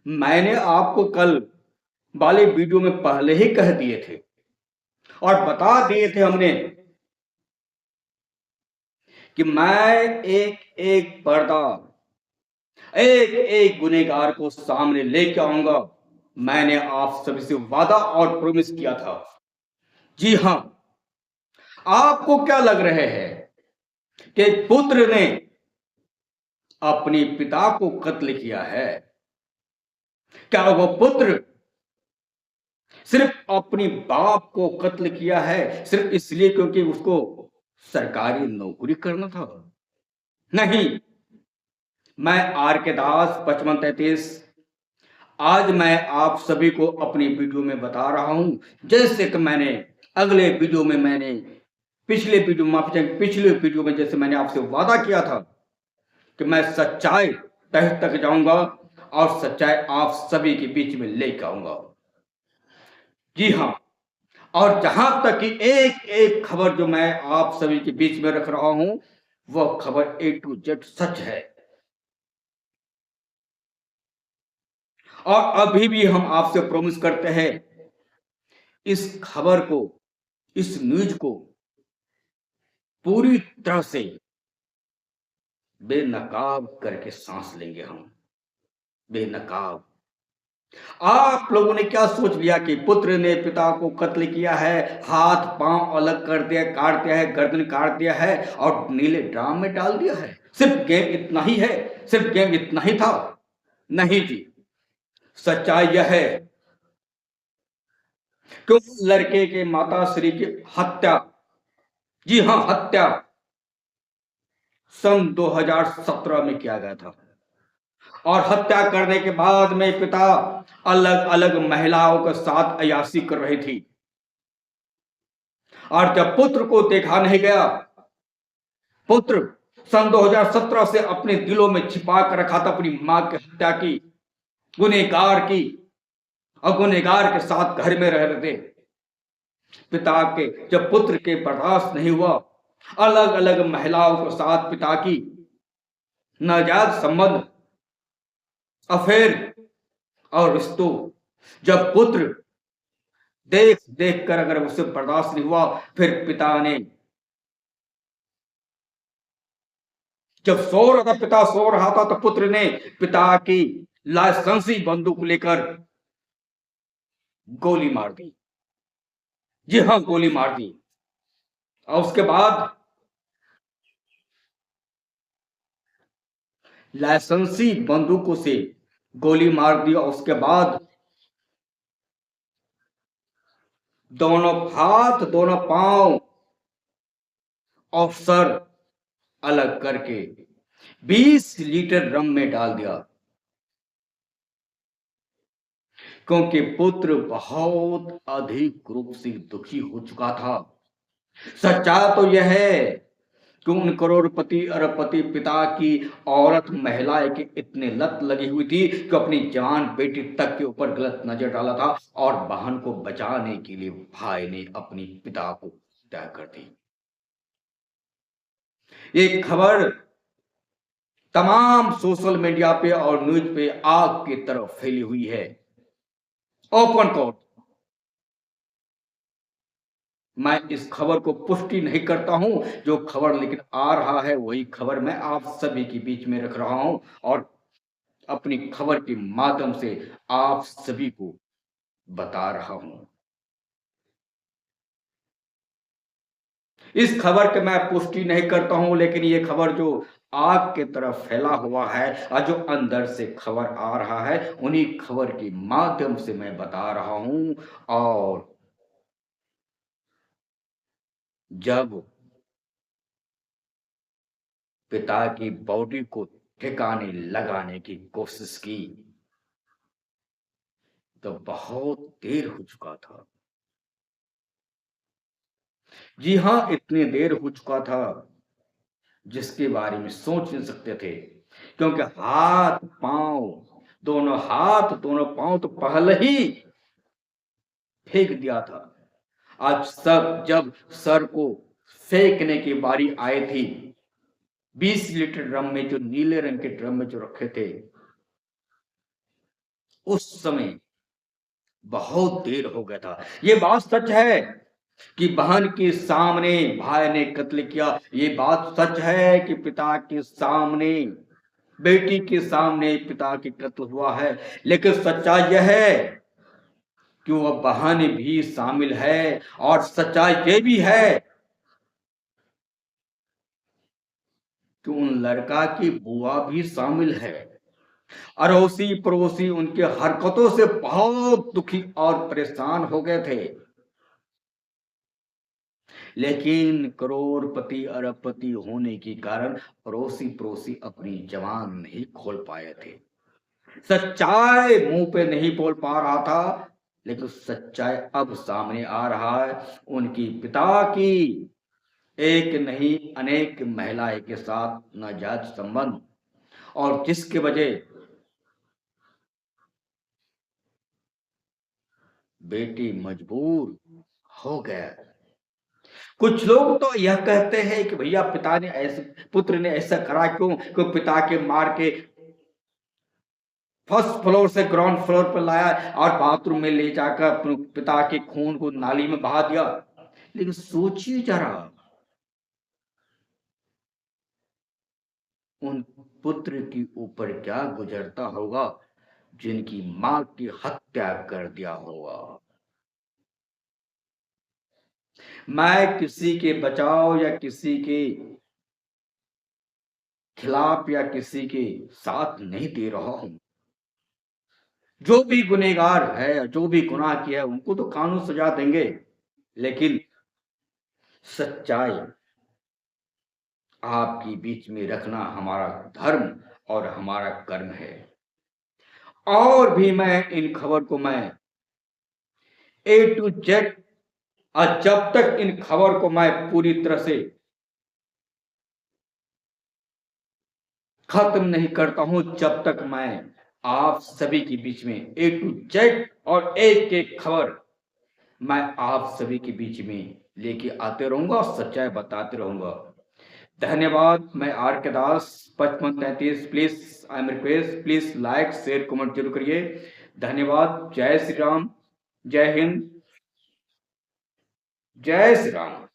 मैंने आपको कल वाले वीडियो में पहले ही कह दिए थे और बता दिए थे हमने कि मैं एक एक पर्दा, एक एक गुनहगार को सामने लेके आऊंगा। मैंने आप सभी से वादा और प्रॉमिस किया था। जी हां, आपको क्या लग रहे हैं कि पुत्र ने अपने पिता को कत्ल किया है? क्या वो पुत्र सिर्फ अपनी बाप को कत्ल किया है सिर्फ इसलिए क्योंकि उसको सरकारी नौकरी करना था? नहीं। मैं आर के दास 5533 आज मैं आप सभी को अपनी वीडियो में बता रहा हूं, जैसे कि मैंने अगले वीडियो में मैंने पिछले वीडियो में जैसे मैंने आपसे वादा किया था कि मैं सच्चाई तह तक जाऊंगा और सच्चाई आप सभी के बीच में लेकर आऊंगा। जी हां, और जहां तक कि एक एक खबर जो मैं आप सभी के बीच में रख रहा हूं, वह खबर ए टू जेड सच है। और अभी भी हम आपसे प्रॉमिस करते हैं, इस खबर को, इस न्यूज को पूरी तरह से बेनकाब करके सांस लेंगे हम। बेनकाब। आप लोगों ने क्या सोच लिया कि पुत्र ने पिता को कत्ल किया है, हाथ पांव अलग कर दिया, काट दिया है, गर्दन काट दिया है और नीले ड्राम में डाल दिया है? सिर्फ गेम इतना ही है? सिर्फ गेम इतना ही था? नहीं जी। सच्चाई यह है कि उस लड़के के माता श्री की हत्या, जी हां हत्या, सन 2017 में किया गया था। और हत्या करने के बाद में पिता अलग अलग महिलाओं के साथ अय्याशी कर रही थी। और जब पुत्र को देखा नहीं गया, पुत्र सन 2017 से अपने दिलों में छिपा कर रखा था अपनी मां की हत्या की, गुनहगार की, और गुनहगार के साथ घर में रह रहे थे। पिता के जब पुत्र के बर्दाश्त नहीं हुआ, अलग अलग महिलाओं के साथ पिता की नाजायज संबंध, अफेयर और रिश्तों, जब पुत्र देख देख कर अगर उससे बर्दाश्त नहीं हुआ, फिर पिता ने, जब सो रहा था, पिता सो रहा था, तो पुत्र ने पिता की लाइसेंसी बंदूक लेकर गोली मार दी। जी हां, गोली मार दी। और उसके बाद लाइसेंसी बंदूकों से गोली मार दी और उसके बाद दोनों हाथ, दोनों पांव और सर अलग करके 20 लीटर रम में डाल दिया, क्योंकि पुत्र बहुत अधिक रूप से दुखी हो चुका था। सच्चाई तो यह है कि उन करोड़पति अरबपति पिता की औरत महिलाएं की इतने लत लगी हुई थी कि अपनी जान बेटी तक के ऊपर गलत नजर डाला था और बहन को बचाने के लिए भाई ने अपनी पिता को हत्या कर दी। ये खबर तमाम सोशल मीडिया पे और न्यूज पे आग की तरफ फैली हुई है। ओपन कोर्ट, मैं इस खबर को पुष्टि नहीं करता हूं, जो खबर लेकिन आ रहा है वही खबर मैं आप सभी के बीच में रख रहा हूं और अपनी खबर के माध्यम से आप सभी को बता रहा हूं। इस खबर के मैं पुष्टि नहीं करता हूं, लेकिन ये खबर जो आग की तरफ फैला हुआ है और जो अंदर से खबर आ रहा है, उन्हीं खबर के माध्यम से मैं बता रहा हूं। और जब पिता की बॉडी को ठिकाने लगाने की कोशिश की तो बहुत देर हो चुका था। जी हां, इतनी देर हो चुका था जिसके बारे में सोच नहीं सकते थे, क्योंकि हाथ पांव, दोनों हाथ दोनों पांव तो पहले ही फेंक दिया था। आज सब जब सर को फेंकने की बारी आई थी, 20 लीटर ड्रम में, जो नीले रंग के ड्रम में जो रखे थे, उस समय बहुत देर हो गया था। ये बात सच है कि बहन के सामने भाई ने कत्ल किया। ये बात सच है कि पिता के सामने बेटी के सामने पिता की कत्ल हुआ है। लेकिन सच्चाई यह है कि वह बहन भी शामिल है, और सच्चाई ये भी है कि उन लड़का की बुआ भी शामिल है। अड़ोसी पड़ोसी उनके हरकतों से बहुत दुखी और परेशान हो गए थे। लेकिन करोड़पति अरबपति होने के कारण अड़ोसी पड़ोसी अपनी जबान नहीं खोल पाए थे। सच्चाई मुंह पे नहीं बोल पा रहा था, लेकिन सच्चाई अब सामने आ रहा है। उनकी पिता की एक नहीं अनेक महिलाएं के साथ नाजायज संबंध, और जिसके वजह बेटी मजबूर हो गया। कुछ लोग तो यह कहते हैं कि भैया पिता ने ऐसे पुत्र ने ऐसा करा क्यों, कि पिता के मार के फर्स्ट फ्लोर से ग्राउंड फ्लोर पर लाया और बाथरूम में ले जाकर अपने पिता के खून को नाली में बहा दिया। लेकिन सोचिए जरा, उन पुत्र के ऊपर क्या गुजरता होगा जिनकी मां की हत्या कर दिया होगा। मैं किसी के बचाव या किसी के खिलाफ या किसी के साथ नहीं दे रहा हूं। जो भी गुनहगार है, जो भी गुनाह किया है, उनको तो कानून सजा देंगे। लेकिन सच्चाई आपके बीच में रखना हमारा धर्म और हमारा कर्म है। और भी मैं इन खबर को मैं ए टू जेड, और जब तक इन खबर को मैं पूरी तरह से खत्म नहीं करता हूं, जब तक मैं आप सभी के बीच में ए टू जेड और एक एक खबर मैं आप सभी के बीच में लेके आते रहूंगा और सच्चाई बताते रहूंगा। धन्यवाद। मैं आर के दास 5533। Please I am request, please like share comment जरूर करिए। धन्यवाद। जय श्री राम, जय हिंद, जय श्री राम।